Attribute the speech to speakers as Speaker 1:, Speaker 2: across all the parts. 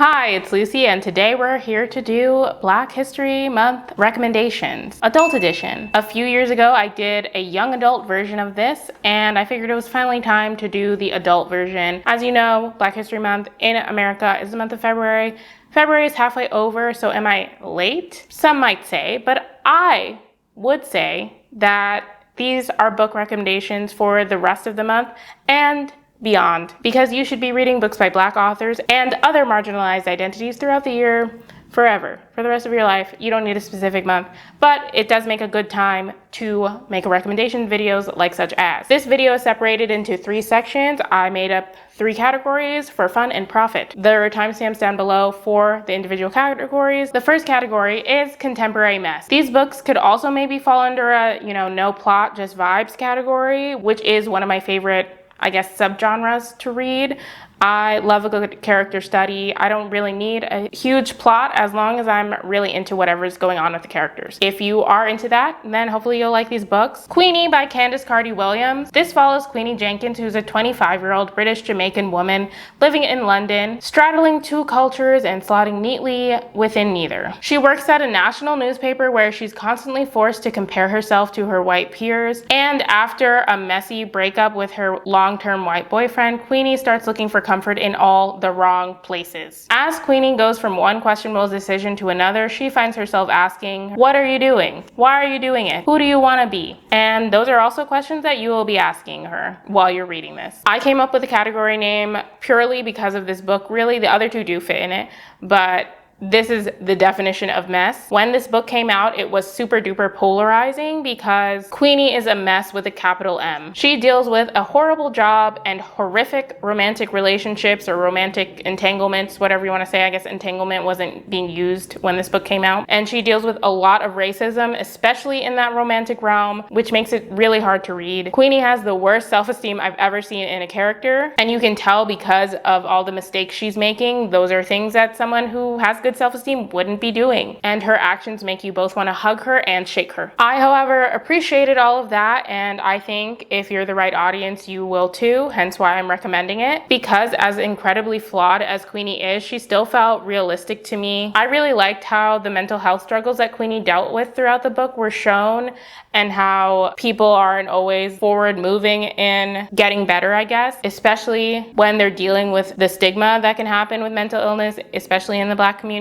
Speaker 1: Hi, it's Lucy, and today we're here to do Black History Month recommendations, adult edition. A few years ago, I did a young adult version of this, and I figured it was finally time to do the adult version. As you know, Black History Month in America is the month of February. February is halfway over, so am I late? Some might say, but I would say that these are book recommendations for the rest of the month and beyond, because you should be reading books by Black authors and other marginalized identities throughout the year, forever, for the rest of your life. You don't need a specific month, but it does make a good time to make recommendation videos like such as. This video is separated into 3 sections. I made up 3 categories for fun and profit. There are timestamps down below for the individual categories. The first category is contemporary mess. These books could also maybe fall under a, no plot, just vibes category, which is one of my favorite, I guess, subgenres to read. I love a good character study. I don't really need a huge plot as long as I'm really into whatever is going on with the characters. If you are into that, then hopefully you'll like these books. Queenie by Candice Carty-Williams. This follows Queenie Jenkins, who's a 25-year-old British Jamaican woman living in London, straddling 2 cultures and slotting neatly within neither. She works at a national newspaper where she's constantly forced to compare herself to her white peers, and after a messy breakup with her long-term white boyfriend, Queenie starts looking for comfort in all the wrong places. As Queenie goes from one questionable decision to another, she finds herself asking, what are you doing? Why are you doing it? Who do you want to be? And those are also questions that you will be asking her while you're reading this. I came up with a category name purely because of this book. Really, the other 2 do fit in it, but this is the definition of mess. When this book came out, it was super duper polarizing because Queenie is a mess with a capital M. She deals with a horrible job and horrific romantic relationships or romantic entanglements, whatever you want to say. I guess entanglement wasn't being used when this book came out. And she deals with a lot of racism, especially in that romantic realm, which makes it really hard to read. Queenie has the worst self-esteem I've ever seen in a character, and you can tell because of all the mistakes she's making. Those are things that someone who has good self-esteem wouldn't be doing, and her actions make you both want to hug her and shake her. I, however, appreciated all of that, and I think if you're the right audience, you will too, hence why I'm recommending it, because as incredibly flawed as Queenie is, she still felt realistic to me. I really liked how the mental health struggles that Queenie dealt with throughout the book were shown, and how people aren't always forward moving in getting better, I guess, especially when they're dealing with the stigma that can happen with mental illness, especially in the Black community.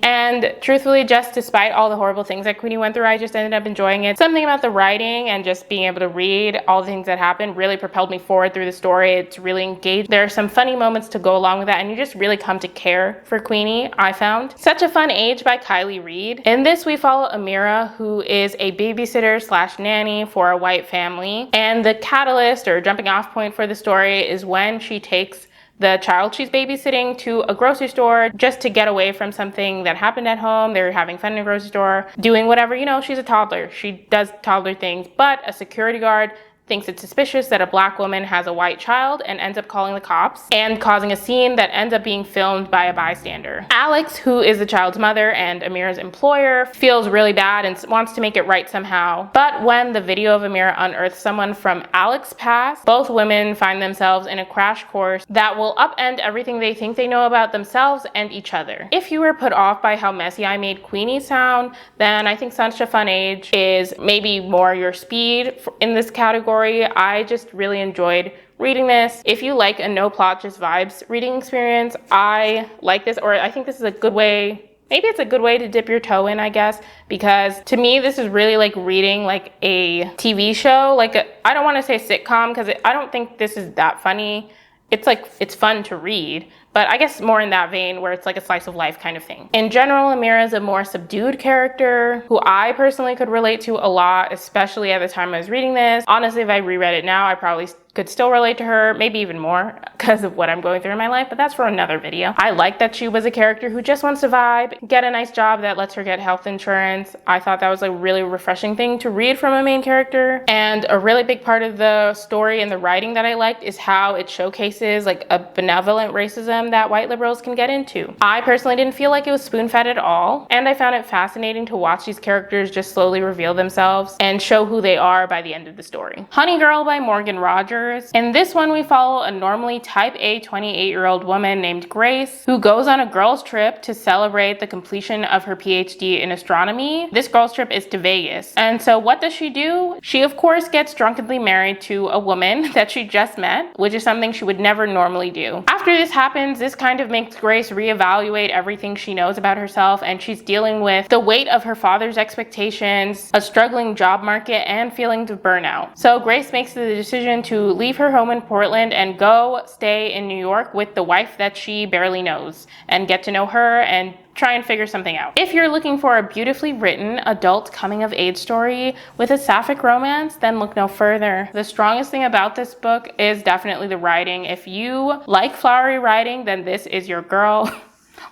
Speaker 1: And truthfully, just despite all the horrible things that Queenie went through, I just ended up enjoying it. Something about the writing and just being able to read all the things that happened really propelled me forward through the story. It's really engaged. There are some funny moments to go along with that, and you just really come to care for Queenie, I found. Such a Fun Age by Kylie Reed. In this, we follow Amira, who is a babysitter / nanny for a white family. And the catalyst or jumping off point for the story is when she takes the child she's babysitting to a grocery store just to get away from something that happened at home. They're having fun in a grocery store, doing whatever, she's a toddler. She does toddler things, but a security guard thinks it's suspicious that a Black woman has a white child and ends up calling the cops and causing a scene that ends up being filmed by a bystander. Alex, who is the child's mother and Amira's employer, feels really bad and wants to make it right somehow. But when the video of Amira unearths someone from Alex's past, both women find themselves in a crash course that will upend everything they think they know about themselves and each other. If you were put off by how messy I made Queenie sound, then I think Such a Fun Age is maybe more your speed in this category. I just really enjoyed reading this. If you like a no plot, just vibes reading experience, I like this, or I think this is a good way. Maybe it's a good way to dip your toe in, I guess, because to me, this is really like reading like a TV show. I don't want to say sitcom because I don't think this is that funny. It's fun to read, but I guess more in that vein where it's like a slice of life kind of thing. In general, Amira is a more subdued character who I personally could relate to a lot, especially at the time I was reading this. Honestly, if I reread it now, I probably could still relate to her, maybe even more because of what I'm going through in my life, but that's for another video. I like that she was a character who just wants to vibe, get a nice job that lets her get health insurance. I thought that was a really refreshing thing to read from a main character. And a really big part of the story and the writing that I liked is how it showcases like a benevolent racism feminism that white liberals can get into. I personally didn't feel like it was spoon-fed at all, and I found it fascinating to watch these characters just slowly reveal themselves and show who they are by the end of the story. Honey Girl by Morgan Rogers. In this one, we follow a normally type A 28-year-old woman named Grace who goes on a girls' trip to celebrate the completion of her PhD in astronomy. This girls' trip is to Vegas. And so what does she do? She, of course, gets drunkenly married to a woman that she just met, which is something she would never normally do. After this happens, this kind of makes Grace reevaluate everything she knows about herself, and she's dealing with the weight of her father's expectations, a struggling job market, and feelings of burnout. So Grace makes the decision to leave her home in Portland and go stay in New York with the wife that she barely knows and get to know her and try and figure something out. If you're looking for a beautifully written adult coming-of-age story with a sapphic romance, then look no further. The strongest thing about this book is definitely the writing. If you like flowery writing, then this is your girl.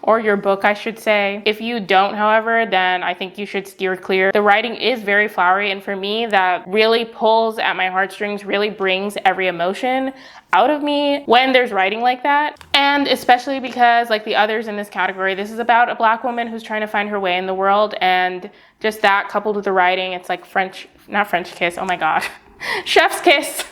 Speaker 1: Or your book, I should say. If you don't, however, then I think you should steer clear. The writing is very flowery, and for me, that really pulls at my heartstrings, really brings every emotion out of me when there's writing like that. And especially because, like the others in this category, this is about a Black woman who's trying to find her way in the world, and just that coupled with the writing, it's like not French kiss, oh my god. Chef's kiss.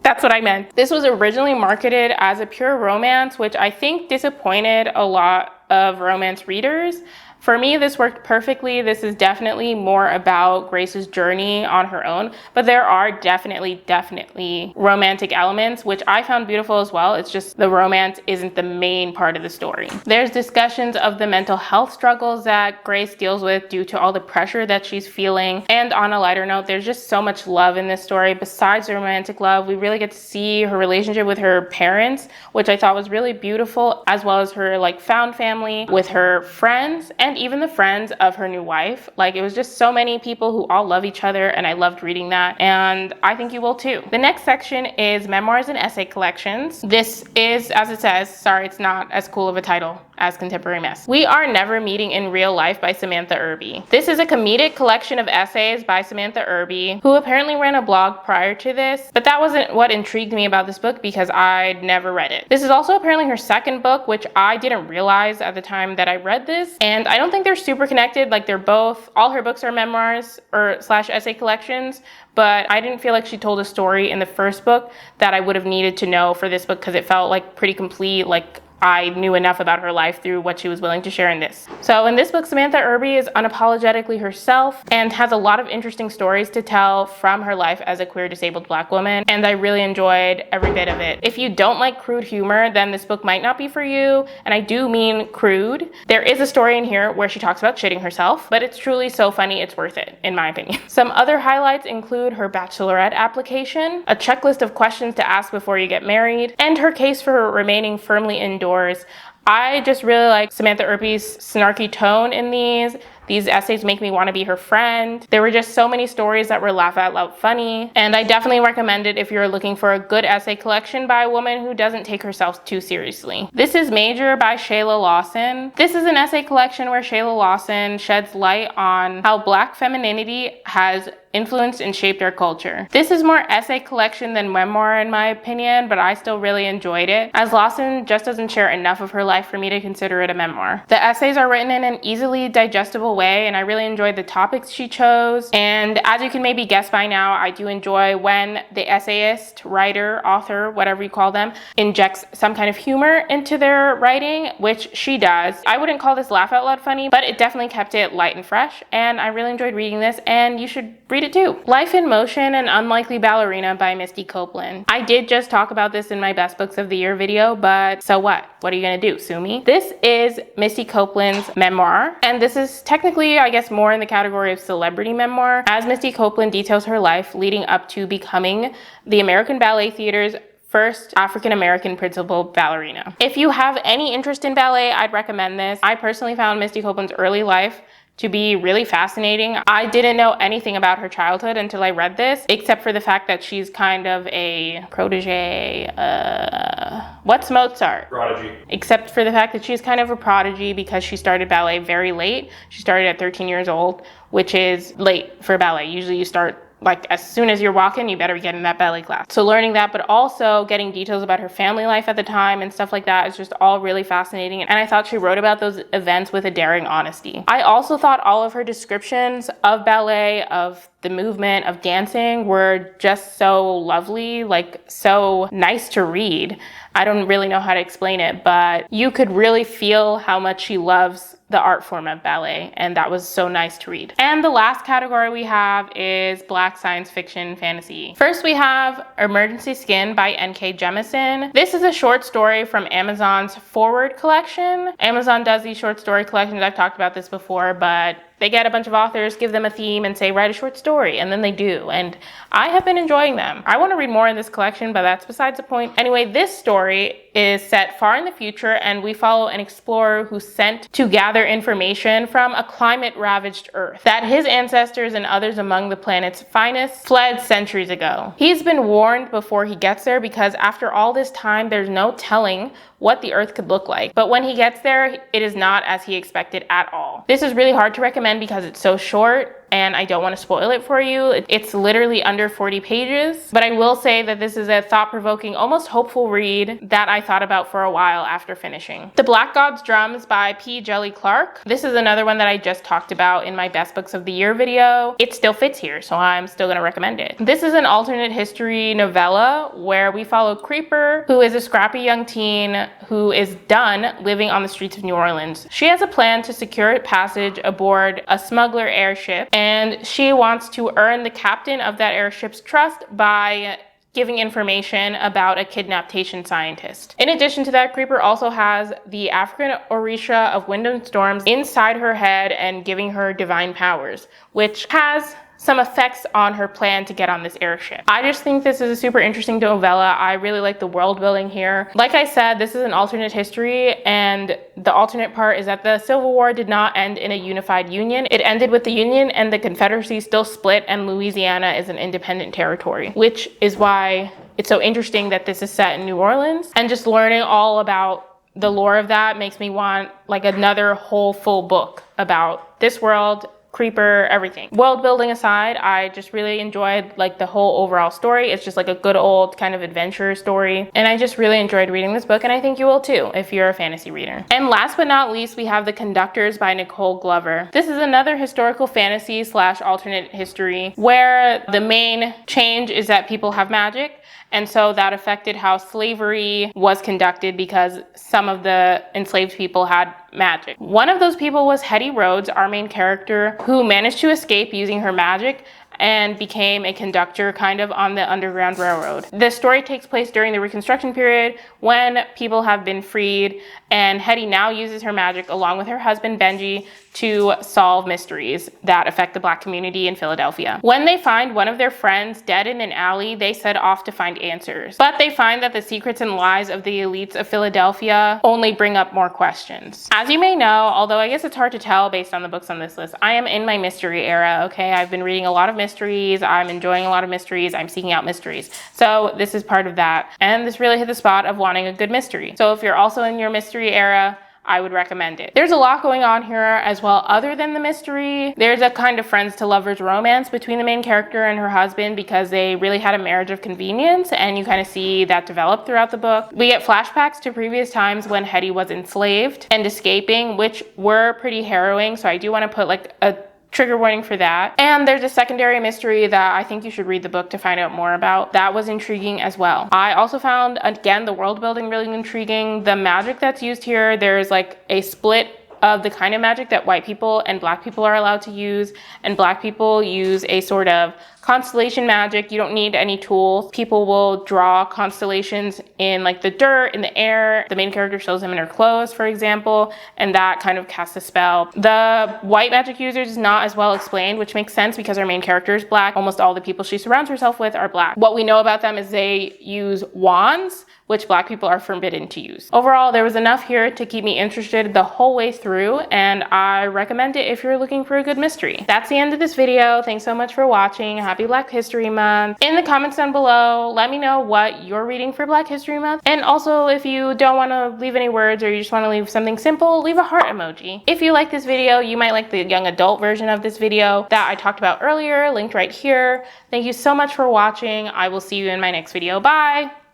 Speaker 1: That's what I meant. This was originally marketed as a pure romance, which I think disappointed a lot of romance readers. For me, this worked perfectly. This is definitely more about Grace's journey on her own, but there are definitely romantic elements, which I found beautiful as well. It's just the romance isn't the main part of the story. There's discussions of the mental health struggles that Grace deals with due to all the pressure that she's feeling. And on a lighter note, there's just so much love in this story. Besides the romantic love, we really get to see her relationship with her parents, which I thought was really beautiful, as well as her like found family with her friends and even the friends of her new wife. Like, it was just so many people who all love each other, and I loved reading that, and I think you will too. The next section is memoirs and essay collections. This is, as it says, sorry, it's not as cool of a title as Contemporary Mess. We Are Never Meeting in Real Life by Samantha Irby. This is a comedic collection of essays by Samantha Irby, who apparently ran a blog prior to this, but that wasn't what intrigued me about this book because I'd never read it. This is also apparently her second book, which I didn't realize at the time that I read this, and I don't think they're super connected. Like, they're both, all her books are memoirs or slash essay collections, but I didn't feel like she told a story in the first book that I would have needed to know for this book because it felt like pretty complete. Like, I knew enough about her life through what she was willing to share in this. So in this book, Samantha Irby is unapologetically herself and has a lot of interesting stories to tell from her life as a queer disabled Black woman, and I really enjoyed every bit of it. If you don't like crude humor, then this book might not be for you, and I do mean crude. There is a story in here where she talks about shitting herself, but it's truly so funny it's worth it, in my opinion. Some other highlights include her bachelorette application, a checklist of questions to ask before you get married, and her case for remaining firmly indoors. I just really like Samantha Irby's snarky tone in these. These essays make me want to be her friend. There were just so many stories that were laugh out loud funny, and I definitely recommend it if you're looking for a good essay collection by a woman who doesn't take herself too seriously. This is Major by Shayla Lawson. This is an essay collection where Shayla Lawson sheds light on how Black femininity has influenced and shaped our culture. This is more essay collection than memoir in my opinion, but I still really enjoyed it, as Lawson just doesn't share enough of her life for me to consider it a memoir. The essays are written in an easily digestible way, and I really enjoyed the topics she chose. And as you can maybe guess by now, I do enjoy when the essayist, writer, author, whatever you call them, injects some kind of humor into their writing, which she does. I wouldn't call this laugh out loud funny, but it definitely kept it light and fresh, and I really enjoyed reading this, and you should read it too. Life in Motion: An Unlikely Ballerina by Misty Copeland. I did just talk about this in my Best Books of the Year video, but so what? What are you gonna do, sue me? This is Misty Copeland's memoir, and this is technically, I guess, more in the category of celebrity memoir, as Misty Copeland details her life leading up to becoming the American Ballet Theater's first African-American principal ballerina. If you have any interest in ballet, I'd recommend this. I personally found Misty Copeland's early life to be really fascinating. I didn't know anything about her childhood until I read this, except for the fact that she's kind of a protege. What's Mozart?
Speaker 2: Prodigy.
Speaker 1: Except for the fact that she's kind of a prodigy because she started ballet very late. She started at 13 years old, which is late for ballet. Usually you start like as soon as you're walking, you better be getting that ballet class. So learning that, but also getting details about her family life at the time and stuff like that is just all really fascinating. And I thought she wrote about those events with a daring honesty. I also thought all of her descriptions of ballet, of the movement, of dancing were just so lovely, like so nice to read. I don't really know how to explain it, but you could really feel how much she loves the art form of ballet, and that was so nice to read. And the last category we have is Black science fiction fantasy. First we have Emergency Skin by N.K. Jemisin. This is a short story from Amazon's Forward collection. Amazon does these short story collections. I've talked about this before, but they get a bunch of authors, give them a theme, and say, write a short story, and then they do. And I have been enjoying them. I want to read more in this collection, but that's besides the point. Anyway, this story is set far in the future, and we follow an explorer who's sent to gather information from a climate-ravaged Earth that his ancestors and others among the planet's finest fled centuries ago. He's been warned before he gets there because after all this time, there's no telling what the Earth could look like. But when he gets there, it is not as he expected at all. This is really hard to recommend because it's so short, and I don't want to spoil it for you. It's literally under 40 pages, but I will say that this is a thought-provoking, almost hopeful read that I thought about for a while after finishing. The Black God's Drums by P. Jelly Clark. This is another one that I just talked about in my Best Books of the Year video. It still fits here, so I'm still going to recommend it. This is an alternate history novella where we follow Creeper, who is a scrappy young teen who is done living on the streets of New Orleans. She has a plan to secure passage aboard a smuggler airship, and she wants to earn the captain of that airship's trust by giving information about a kidnapped Haitian scientist. In addition to that, Creeper also has the African Orisha of Wind and Storms inside her head and giving her divine powers, which has some effects on her plan to get on this airship. I just think this is a super interesting novella. I really like the world building here. Like I said, this is an alternate history, and the alternate part is that the Civil War did not end in a unified Union. It ended with the Union and the Confederacy still split, and Louisiana is an independent territory, which is why it's so interesting that this is set in New Orleans. And just learning all about the lore of that makes me want like another whole full book about this world, Creeper, everything. World building aside, I just really enjoyed like the whole overall story. It's just like a good old kind of adventure story. And I just really enjoyed reading this book, and I think you will too if you're a fantasy reader. And last but not least, we have The Conductors by Nicole Glover. This is another historical fantasy / alternate history where the main change is that people have magic. And so that affected how slavery was conducted because some of the enslaved people had magic. One of those people was Hetty Rhodes, our main character, who managed to escape using her magic and became a conductor kind of on the Underground Railroad. The story takes place during the Reconstruction period when people have been freed, and Hetty now uses her magic along with her husband Benji to solve mysteries that affect the Black community in Philadelphia. When they find one of their friends dead in an alley, they set off to find answers. But they find that the secrets and lies of the elites of Philadelphia only bring up more questions. As you may know, although I guess it's hard to tell based on the books on this list, I am in my mystery era, okay? I've been reading a lot of mysteries, I'm enjoying a lot of mysteries, I'm seeking out mysteries. So this is part of that. And this really hit the spot of wanting a good mystery. So if you're also in your mystery era, I would recommend it. There's a lot going on here as well other than the mystery. There's a kind of friends to lovers romance between the main character and her husband because they really had a marriage of convenience, and you kind of see that develop throughout the book. We get flashbacks to previous times when Hetty was enslaved and escaping, which were pretty harrowing, so I do want to put like a trigger warning for that. And there's a secondary mystery that I think you should read the book to find out more about. That was intriguing as well. I also found, again, the world building really intriguing. The magic that's used here, there's like a split of the kind of magic that white people and Black people are allowed to use, and Black people use a sort of constellation magic. You don't need any tools. People will draw constellations in like the dirt, in the air. The main character shows them in her clothes, for example, and that kind of casts a spell. The white magic users is not as well explained, which makes sense because our main character is Black. Almost all the people she surrounds herself with are Black. What we know about them is they use wands, which Black people are forbidden to use. Overall, there was enough here to keep me interested the whole way through, and I recommend it if you're looking for a good mystery. That's the end of this video. Thanks so much for watching. Have happy Black History Month. In the comments down below, let me know what you're reading for Black History Month. And also, if you don't want to leave any words or you just want to leave something simple, leave a heart emoji. If you like this video, you might like the young adult version of this video that I talked about earlier, linked right here. Thank you so much for watching. I will see you in my next video. Bye!